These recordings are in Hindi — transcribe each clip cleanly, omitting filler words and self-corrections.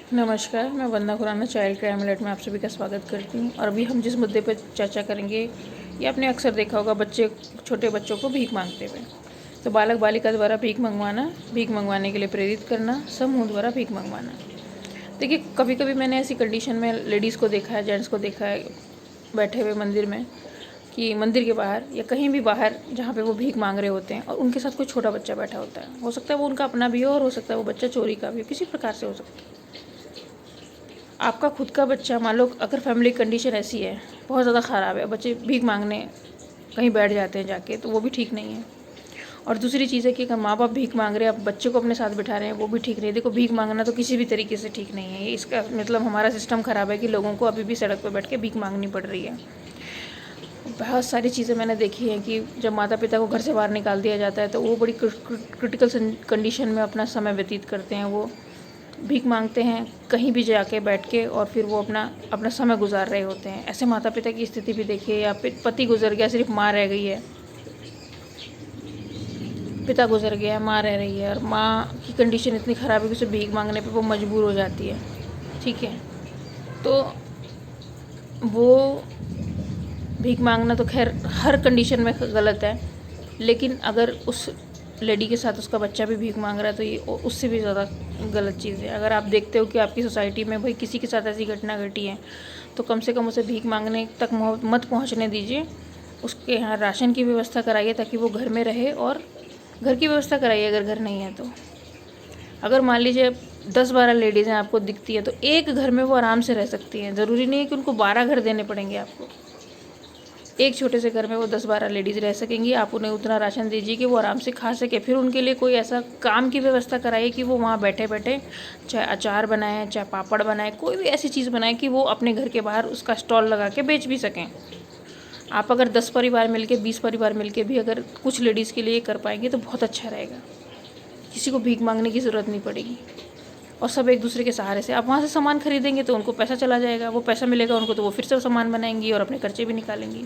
नमस्कार, मैं वंदना खुराना चाइल्ड क्राइम अलर्ट में आप सभी का स्वागत करती हूँ। और अभी हम जिस मुद्दे पर चर्चा करेंगे, ये आपने अक्सर देखा होगा, छोटे बच्चों को भीख मांगते हुए। तो बालक बालिका द्वारा भीख मंगवाना, भीख मंगवाने के लिए प्रेरित करना, समूह द्वारा भीख मंगवाना। देखिए, कभी कभी मैंने ऐसी कंडीशन में लेडीज़ को देखा है, जेंट्स को देखा है बैठे हुए मंदिर में, कि मंदिर के बाहर या कहीं भी बाहर जहाँ पे वो भीख मांग रहे होते हैं और उनके साथ कोई छोटा बच्चा बैठा होता है। हो सकता है वो उनका अपना भी हो और हो सकता है वो बच्चा चोरी का भी हो, किसी प्रकार से हो सकता है। आपका खुद का बच्चा, मान लो अगर फैमिली कंडीशन ऐसी है, बहुत ज़्यादा ख़राब है, बच्चे भीख मांगने कहीं बैठ जाते हैं जाके, तो वो भी ठीक नहीं है। और दूसरी चीज़ है कि अगर माँ बाप भीख मांग रहे हैं, अब बच्चे को अपने साथ बिठा रहे हैं, वो भी ठीक नहीं है। देखो, भीख मांगना तो किसी भी तरीके से ठीक नहीं है। इसका मतलब हमारा सिस्टम ख़राब है कि लोगों को अभी भी सड़क पर बैठ के भीख मांगनी पड़ रही है। बहुत सारी चीज़ें मैंने देखी हैं कि जब माता पिता को घर से बाहर निकाल दिया जाता है तो वो बड़ी क्रिटिकल कंडीशन में अपना समय व्यतीत करते हैं। वो भीख मांगते हैं कहीं भी जाके बैठ के, और फिर वो अपना समय गुजार रहे होते हैं। ऐसे माता पिता की स्थिति भी देखिए, या पति गुजर गया, सिर्फ माँ रह गई है, पिता गुजर गया, माँ रह रही है, और माँ की कंडीशन इतनी ख़राब है कि उसे भीख मांगने पे वो मजबूर हो जाती है। ठीक है, तो वो भीख मांगना तो खैर हर कंडीशन में गलत है, लेकिन अगर उस लेडी के साथ उसका बच्चा भी भीख मांग रहा है तो ये उससे भी ज़्यादा गलत चीज़ है। अगर आप देखते हो कि आपकी सोसाइटी में भाई किसी के साथ ऐसी घटना घटी है, तो कम से कम उसे भीख मांगने तक मत पहुंचने दीजिए। उसके यहाँ राशन की व्यवस्था कराइए ताकि वो घर में रहे, और घर की व्यवस्था कराइए अगर घर नहीं है तो। अगर मान लीजिए 10-12 लेडीज़ हैं आपको दिखती है, तो एक घर में वो आराम से रह सकती हैं। ज़रूरी नहीं है कि उनको 12 घर देने पड़ेंगे आपको। एक छोटे से घर में वो 10-12 लेडीज़ रह सकेंगी। आप उन्हें उतना राशन दीजिए कि वो आराम से खा सके। फिर उनके लिए कोई ऐसा काम की व्यवस्था कराइए कि वो वहाँ बैठे बैठे चाहे अचार बनाएं, चाहे पापड़ बनाएं, कोई भी ऐसी चीज़ बनाएं कि वो अपने घर के बाहर उसका स्टॉल लगा के बेच भी सकें। आप अगर 10 परिवार मिलके, 20 परिवार मिलके भी अगर कुछ लेडीज़ के लिए कर पाएंगे तो बहुत अच्छा रहेगा। किसी को भीख मांगने की ज़रूरत नहीं पड़ेगी, और सब एक दूसरे के सहारे से आप वहाँ से सामान खरीदेंगे तो उनको पैसा चला जाएगा। वो पैसा मिलेगा उनको तो वो फिर से सामान बनाएंगी और अपने खर्चे भी निकालेंगी।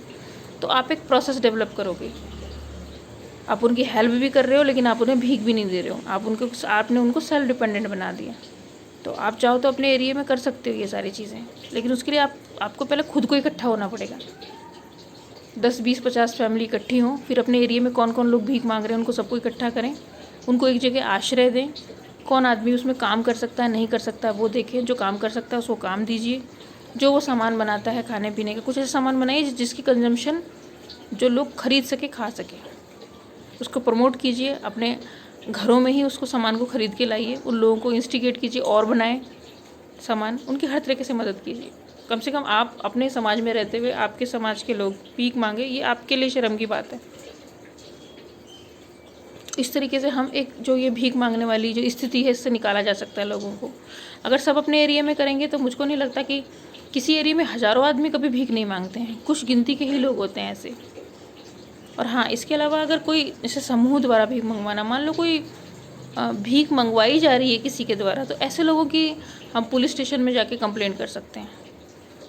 तो आप एक प्रोसेस डेवलप करोगे। आप उनकी हेल्प भी कर रहे हो, लेकिन आप उन्हें भीख भी नहीं दे रहे हो। आपने उनको सेल्फ डिपेंडेंट बना दिया। तो आप चाहो तो अपने एरिया में कर सकते हो ये सारी चीज़ें, लेकिन उसके लिए आपको पहले खुद को इकट्ठा होना पड़ेगा। 10-20-50 फैमिली इकट्ठी हों, फिर अपने एरिया में कौन कौन लोग भीख मांग रहे हैं उनको सबको इकट्ठा करें, उनको एक जगह आश्रय दें। कौन आदमी उसमें काम कर सकता है, नहीं कर सकता है, वो देखें। जो काम कर सकता है उसको काम दीजिए। जो वो सामान बनाता है खाने पीने का, कुछ ऐसा सामान बनाइए जिसकी कंजम्पशन जो लोग खरीद सके, खा सके। उसको प्रमोट कीजिए, अपने घरों में ही उसको सामान को खरीद के लाइए। उन लोगों को इंस्टिगेट कीजिए और बनाएं सामान, उनकी हर तरीके से मदद कीजिए। कम से कम आप अपने समाज में रहते हुए आपके समाज के लोग भीख मांगे, ये आपके लिए शर्म की बात है। इस तरीके से हम एक जो ये भीख मांगने वाली जो स्थिति है, इससे निकाला जा सकता है लोगों को। अगर सब अपने एरिया में करेंगे तो मुझको नहीं लगता कि किसी एरिया में हज़ारों आदमी कभी भीख नहीं मांगते हैं। कुछ गिनती के ही लोग होते हैं ऐसे। और हाँ, इसके अलावा अगर कोई जैसे समूह द्वारा भीख मंगवाना, मान लो कोई भीख मंगवाई जा रही है किसी के द्वारा, तो ऐसे लोगों की हम पुलिस स्टेशन में जाके कंप्लेंट कर सकते हैं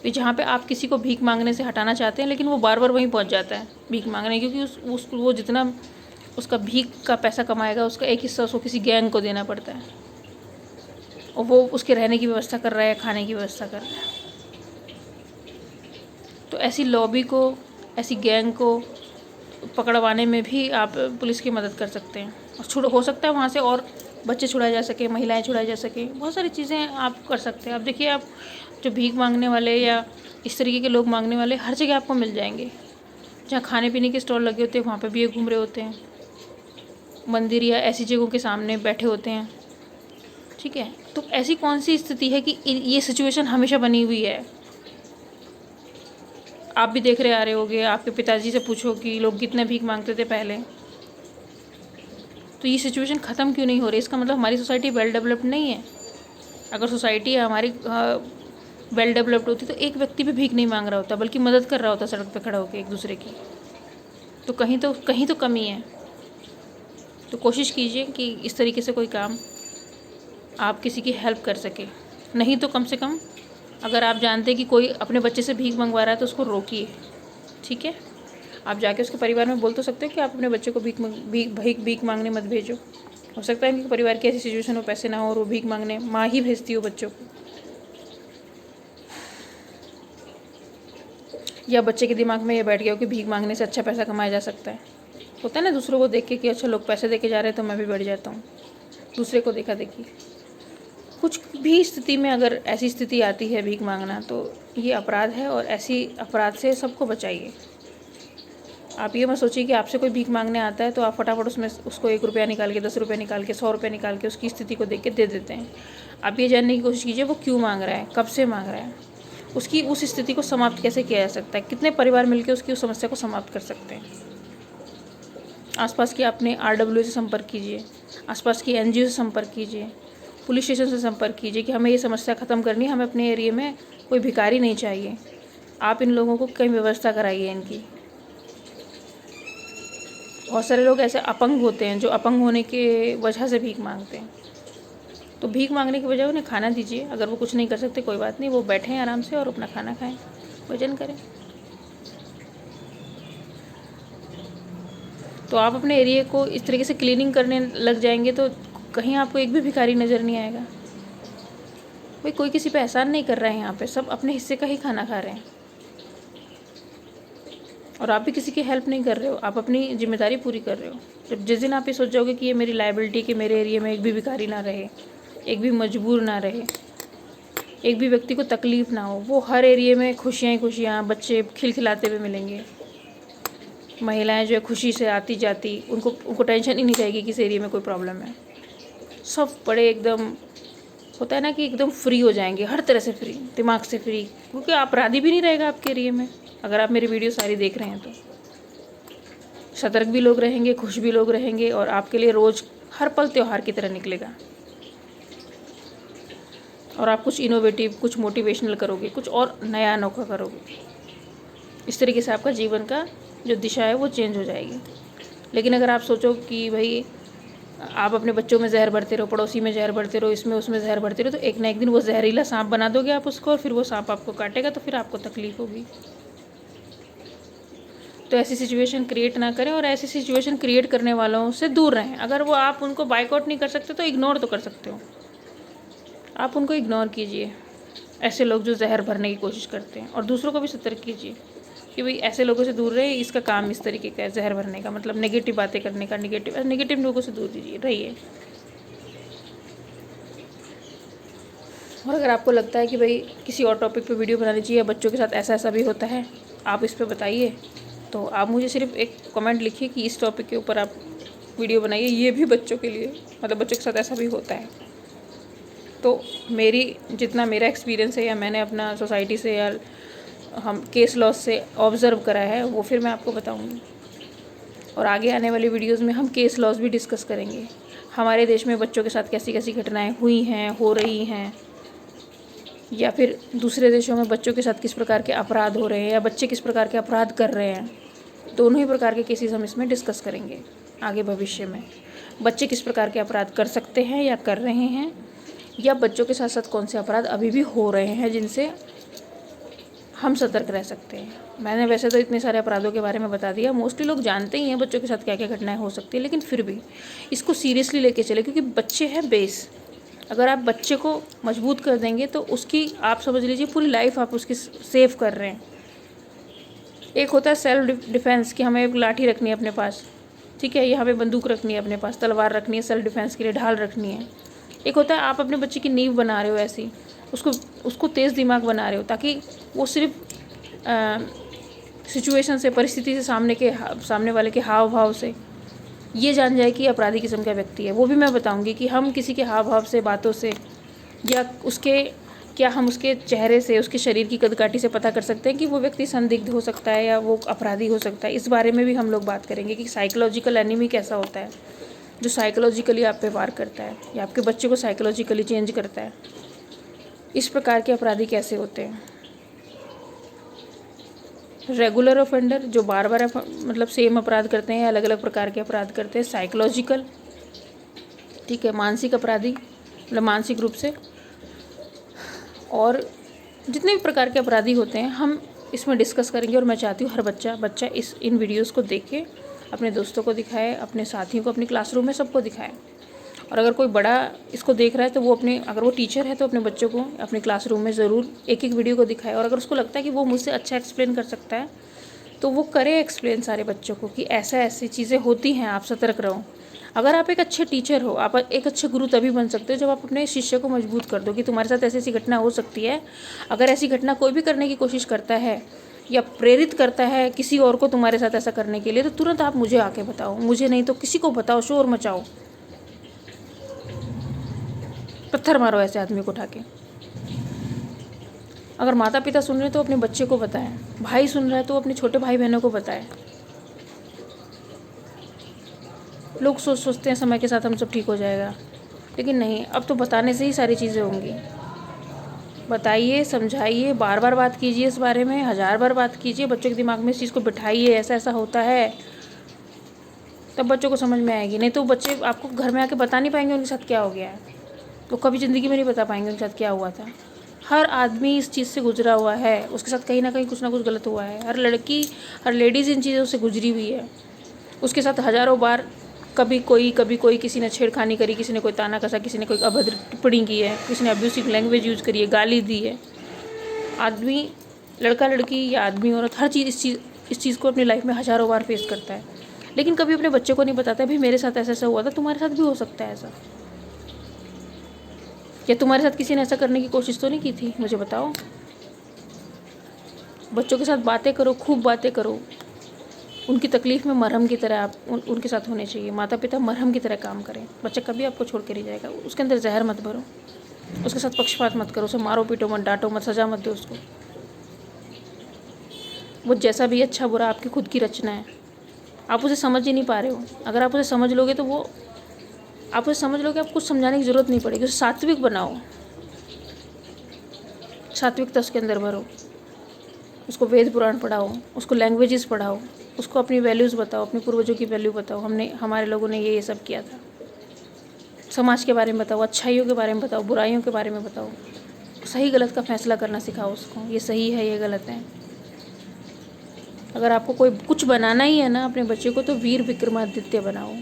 कि जहाँ पे आप किसी को भीख मांगने से हटाना चाहते हैं, लेकिन वो बार बार वहीं पहुँच जाता है भीख मांगने, क्योंकि वो जितना उसका भीख का पैसा कमाएगा, उसका एक हिस्सा उसको किसी गैंग को देना पड़ता है, और वो उसके रहने की व्यवस्था कर रहा है, खाने की व्यवस्था कर रहा है। तो ऐसी लॉबी को, ऐसी गैंग को पकड़वाने में भी आप पुलिस की मदद कर सकते हैं, और हो सकता है वहाँ से और बच्चे छुड़ाए जा सके, महिलाएं छुड़ाई जा सके। बहुत सारी चीज़ें आप कर सकते हैं। आप देखिए, आप जो भीख मांगने वाले या इस तरीके के लोग मांगने वाले हर जगह आपको मिल जाएंगे। जहाँ खाने पीने के स्टॉल लगे होते हैं वहाँ पे भी ये घूम रहे होते हैं, मंदिर या ऐसी जगहों के सामने बैठे होते हैं। ठीक है, तो ऐसी कौन सी स्थिति है कि ये सिचुएशन हमेशा बनी हुई है? आप भी देख रहे आ रहे होगे, आपके पिताजी से पूछो कि लोग कितने भीख मांगते थे पहले। तो ये सिचुएशन ख़त्म क्यों नहीं हो रही? इसका मतलब हमारी सोसाइटी वेल डेवलप्ड नहीं है। अगर सोसाइटी हमारी वेल डेवलप्ड होती तो एक व्यक्ति भी भीख नहीं मांग रहा होता, बल्कि मदद कर रहा होता सड़क पे खड़ा होकर एक दूसरे की। तो कहीं तो कमी है। तो कोशिश कीजिए कि इस तरीके से कोई काम आप किसी की हेल्प कर सके। नहीं तो कम से कम अगर आप जानते हैं कि कोई अपने बच्चे से भीख मंगवा रहा है तो उसको रोकिए। ठीक है, आप जाके उसके परिवार में बोल तो सकते हो कि आप अपने बच्चे को भीख मांगने मत भेजो। हो सकता है कि परिवार की ऐसी सिचुएशन हो, पैसे ना हो और वो भीख मांगने, माँ ही भेजती हो बच्चों को। या बच्चे के दिमाग में ये बैठ गया हो कि भीख मांगने से अच्छा पैसा कमाया जा सकता है। होता है ना दूसरों को देख के कि अच्छा लोग पैसे दे के जा रहे हैं तो मैं भी बढ़ जाता हूँ, दूसरे को देखा देखी। कुछ भी स्थिति में अगर ऐसी स्थिति आती है भीख मांगना तो ये अपराध है, और ऐसी अपराध से सबको बचाइए। आप ये मत सोचिए कि आपसे कोई भीख मांगने आता है तो आप फटाफट उसमें उसको 1 रुपया निकाल के, 10 रुपये निकाल के, 100 रुपये निकाल के उसकी स्थिति को देख के दे देते हैं। आप ये जानने की कोशिश कीजिए वो क्यों मांग रहा है, कब से मांग रहा है, उसकी उस स्थिति को समाप्त कैसे किया जा सकता है, कितने परिवार मिलकर उसकी उस समस्या को समाप्त कर सकते हैं। आसपास के अपने RWA से संपर्क कीजिए, आसपास की NGO से संपर्क कीजिए, पुलिस स्टेशन से संपर्क कीजिए कि हमें ये समस्या ख़त्म करनी है, हमें अपने एरिया में कोई भिखारी नहीं चाहिए, आप इन लोगों को कहीं व्यवस्था कराइए इनकी। बहुत सारे लोग ऐसे अपंग होते हैं जो अपंग होने के वजह से भीख मांगते हैं, तो भीख मांगने की बजाय उन्हें खाना दीजिए। अगर वो कुछ नहीं कर सकते कोई बात नहीं, वो बैठें आराम से और अपना खाना खाएं, भोजन करें। तो आप अपने एरिया को इस तरीके से क्लीनिंग करने लग जाएंगे तो कहीं आपको एक भी भिखारी नज़र नहीं आएगा। भाई कोई किसी पे एहसान नहीं कर रहा है, यहाँ पे सब अपने हिस्से का ही खाना खा रहे हैं, और आप भी किसी की हेल्प नहीं कर रहे हो, आप अपनी जिम्मेदारी पूरी कर रहे हो। जब जिस दिन आप ये सोच जाओगे कि ये मेरी लायबिलिटी कि मेरे एरिया में एक भी भिखारी ना रहे, एक भी मजबूर ना रहे, एक भी व्यक्ति को तकलीफ़ ना हो, वो हर एरिया में खुशियाँ ही खुशियाँ, बच्चे खिलखिलाते हुए मिलेंगे, महिलाएं जो है खुशी से आती जाती, उनको टेंशन ही नहीं रहेगी कि इस एरिया में कोई प्रॉब्लम है। सब बड़े एकदम होता है ना कि एकदम फ्री हो जाएंगे, हर तरह से फ्री, दिमाग से फ्री, क्योंकि अपराधी भी नहीं रहेगा आपके एरिया में। अगर आप मेरी वीडियो सारी देख रहे हैं तो सतर्क भी लोग रहेंगे, खुश भी लोग रहेंगे, और आपके लिए रोज़ हर पल त्यौहार की तरह निकलेगा। और आप कुछ इनोवेटिव, कुछ मोटिवेशनल करोगे, कुछ और नया अनोखा करोगे। इस तरीके से आपका जीवन का जो दिशा है वो चेंज हो जाएगी। लेकिन अगर आप सोचो कि भाई आप अपने बच्चों में जहर भरते रहो, पड़ोसी में जहर भरते रहो, इसमें उसमें जहर भरते रहो, तो एक ना एक दिन वो जहरीला सांप बना दोगे आप उसको, और फिर वो सांप आपको काटेगा, तो फिर आपको तकलीफ होगी। तो ऐसी सिचुएशन क्रिएट ना करें, और ऐसी सिचुएशन क्रिएट करने वालों से दूर रहें। अगर वो आप उनको बाइकआउट नहीं कर सकते तो इग्नोर तो कर सकते हो, आप उनको इग्नोर कीजिए, ऐसे लोग जो जहर भरने की कोशिश करते हैं। और दूसरों को भी सतर्क कीजिए कि भाई ऐसे लोगों से दूर रहे, इसका काम इस तरीके का है, जहर भरने का मतलब नेगेटिव बातें करने का, नेगेटिव लोगों से दूर रहिए। और अगर आपको लगता है कि भाई किसी और टॉपिक पे वीडियो बनानी चाहिए, बच्चों के साथ ऐसा ऐसा भी होता है, आप इस पे बताइए, तो आप मुझे सिर्फ एक कमेंट लिखिए कि इस टॉपिक के ऊपर आप वीडियो बनाइए, ये भी बच्चों के लिए, मतलब बच्चों के साथ ऐसा भी होता है। तो जितना मेरा एक्सपीरियंस है, या मैंने अपना सोसाइटी से या हम केस लॉस से ऑब्ज़र्व करा है, वो फिर मैं आपको बताऊंगी। और आगे आने वाली वीडियोस में हम केस लॉस भी डिस्कस करेंगे। हमारे देश में बच्चों के साथ कैसी कैसी घटनाएं हुई हैं, हो रही हैं, या फिर दूसरे देशों में बच्चों के साथ किस प्रकार के अपराध हो रहे हैं, या बच्चे किस प्रकार के अपराध कर रहे हैं। दोनों ही प्रकार के केसेस हम इसमें डिस्कस करेंगे आगे भविष्य में। बच्चे किस प्रकार के अपराध कर सकते हैं या कर रहे हैं, या बच्चों के साथ साथ कौन से अपराध अभी भी हो रहे हैं जिनसे हम सतर्क रह सकते हैं। मैंने वैसे तो इतने सारे अपराधों के बारे में बता दिया, मोस्टली लोग जानते ही हैं बच्चों के साथ क्या क्या घटनाएं हो सकती है, लेकिन फिर भी इसको सीरियसली लेके चले, क्योंकि बच्चे हैं बेस। अगर आप बच्चे को मजबूत कर देंगे तो उसकी आप समझ लीजिए पूरी लाइफ आप उसकी सेव कर रहे हैं। एक होता है सेल्फ डिफेंस कि हमें एक लाठी रखनी है अपने पास, ठीक है, यहाँ पे बंदूक रखनी है अपने पास, तलवार रखनी है, सेल्फ डिफेंस के लिए ढाल रखनी है। एक होता है आप अपने बच्चे की नींव बना रहे हो, ऐसी उसको तेज़ दिमाग बना रहे हो, ताकि वो सिर्फ सिचुएशन से, परिस्थिति से, सामने वाले के हाव भाव से ये जान जाए कि अपराधी किस्म का व्यक्ति है। वो भी मैं बताऊंगी कि हम किसी के हाव भाव से, बातों से, या हम उसके चेहरे से, उसके शरीर की कदकाठी से पता कर सकते हैं कि वो व्यक्ति संदिग्ध हो सकता है या वो अपराधी हो सकता है। इस बारे में भी हम लोग बात करेंगे कि साइकोलॉजिकल एनिमी कैसा होता है, जो साइकोलॉजिकली आप पे वार करता है या आपके बच्चे को साइकोलॉजिकली चेंज करता है। इस प्रकार के अपराधी कैसे होते हैं। रेगुलर ऑफेंडर जो बार बार मतलब सेम अपराध करते हैं, अलग अलग प्रकार के अपराध करते हैं। साइकोलॉजिकल, ठीक है, मानसिक अपराधी मतलब मानसिक रूप से। और जितने भी प्रकार के अपराधी होते हैं हम इसमें डिस्कस करेंगे। और मैं चाहती हूँ हर बच्चा इन वीडियोस को देख के अपने दोस्तों को दिखाए, अपने साथियों को, अपनी क्लासरूम में सबको दिखाए। और अगर कोई बड़ा इसको देख रहा है तो वो अगर वो टीचर है तो अपने बच्चों को अपने क्लासरूम में ज़रूर एक एक वीडियो को दिखाए, और अगर उसको लगता है कि वो मुझसे अच्छा एक्सप्लेन कर सकता है तो वो करे एक्सप्लेन सारे बच्चों को कि ऐसा ऐसी चीज़ें होती हैं, आप सतर्क रहो। अगर आप एक अच्छे टीचर हो, आप एक अच्छे गुरु तभी बन सकते हो जब आप अपने शिष्य को मजबूत कर दो कि तुम्हारे साथ ऐसी ऐसी घटना हो सकती है। अगर ऐसी घटना कोई भी करने की कोशिश करता है या प्रेरित करता है किसी और को तुम्हारे साथ ऐसा करने के लिए, तो तुरंत आप मुझे आके बताओ, मुझे नहीं तो किसी को बताओ, शोर मचाओ, पत्थर मारो ऐसे आदमी को उठा के। अगर माता पिता सुन रहे हैं तो अपने बच्चे को बताएं, भाई सुन रहा है तो अपने छोटे भाई बहनों को बताएं। लोग सोचते हैं समय के साथ हम सब ठीक हो जाएगा, लेकिन नहीं, अब तो बताने से ही सारी चीज़ें होंगी। बताइए, समझाइए, बार बार बात कीजिए इस बारे में, 1000 बार बात कीजिए, बच्चों के दिमाग में इस चीज़ को बिठाइए ऐसा ऐसा होता है, तब बच्चों को समझ में आएगी। नहीं तो बच्चे आपको घर में आके बता नहीं पाएंगे उनके साथ क्या हो गया है, वो कभी ज़िंदगी में नहीं बता पाएंगे उनके साथ क्या हुआ था। हर आदमी इस चीज़ से गुजरा हुआ है, उसके साथ कहीं ना कहीं कुछ ना कुछ गलत हुआ है। हर लड़की, हर लेडीज़ इन चीज़ों से गुजरी हुई है। उसके साथ हज़ारों बार कभी कोई किसी ने छेड़खानी करी, किसी ने कोई ताना कसा, किसी ने कोई अभद्र टिप्पणी की है, किसी ने अब्यूसिव लैंग्वेज यूज़ करी है, गाली दी है। आदमी, लड़का लड़की या आदमी औरत, हर चीज़ इस चीज़ को अपनी लाइफ में हज़ारों बार फेस करता है, लेकिन कभी अपने बच्चे को नहीं बताता भाई मेरे साथ ऐसा ऐसा हुआ था, तुम्हारे साथ भी हो सकता है ऐसा, या तुम्हारे साथ किसी ने ऐसा करने की कोशिश तो नहीं की थी, मुझे बताओ। बच्चों के साथ बातें करो, खूब बातें करो, उनकी तकलीफ़ में मरहम की तरह आप उनके साथ होने चाहिए। माता पिता मरहम की तरह काम करें, बच्चा कभी आपको छोड़ के नहीं जाएगा। उसके अंदर जहर मत भरो, उसके साथ पक्षपात मत करो, उसे मारो पीटो मत, डांटो मत, सजा मत दो उसको। वो जैसा भी अच्छा बुरा आपकी खुद की रचना है, आप उसे समझ ही नहीं पा रहे हो। अगर आप उसे समझ लोगे तो वो आप उसे समझ लोगे, आप कुछ समझाने की ज़रूरत नहीं पड़ेगी। उसे सात्विक बनाओ, सात्विकता उसके अंदर भरो, उसको वेद पुराण पढ़ाओ, उसको लैंग्वेजेस पढ़ाओ, उसको अपनी वैल्यूज़ बताओ, अपने पूर्वजों की वैल्यू बताओ, हमारे लोगों ने ये सब किया था। समाज के बारे में बताओ, अच्छाइयों के बारे में बताओ, बुराइयों के बारे में बताओ। सही गलत का फैसला करना सिखाओ उसको, ये सही है, ये गलत है। अगर आपको कोई कुछ बनाना ही है ना अपने बच्चे को, तो वीर विक्रमादित्य बनाओ।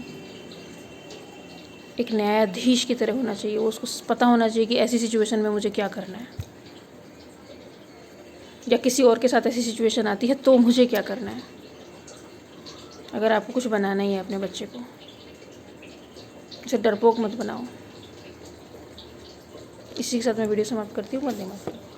एक न्यायाधीश की तरह होना चाहिए, उसको पता होना चाहिए कि ऐसी सिचुएशन में मुझे क्या करना है, या किसी और के साथ ऐसी सिचुएशन आती है तो मुझे क्या करना है। अगर आपको कुछ बनाना ही है अपने बच्चे को, उसे डरपोक मत बनाओ। इसी के साथ मैं वीडियो समाप्त करती हूँ। वंदे मातरम।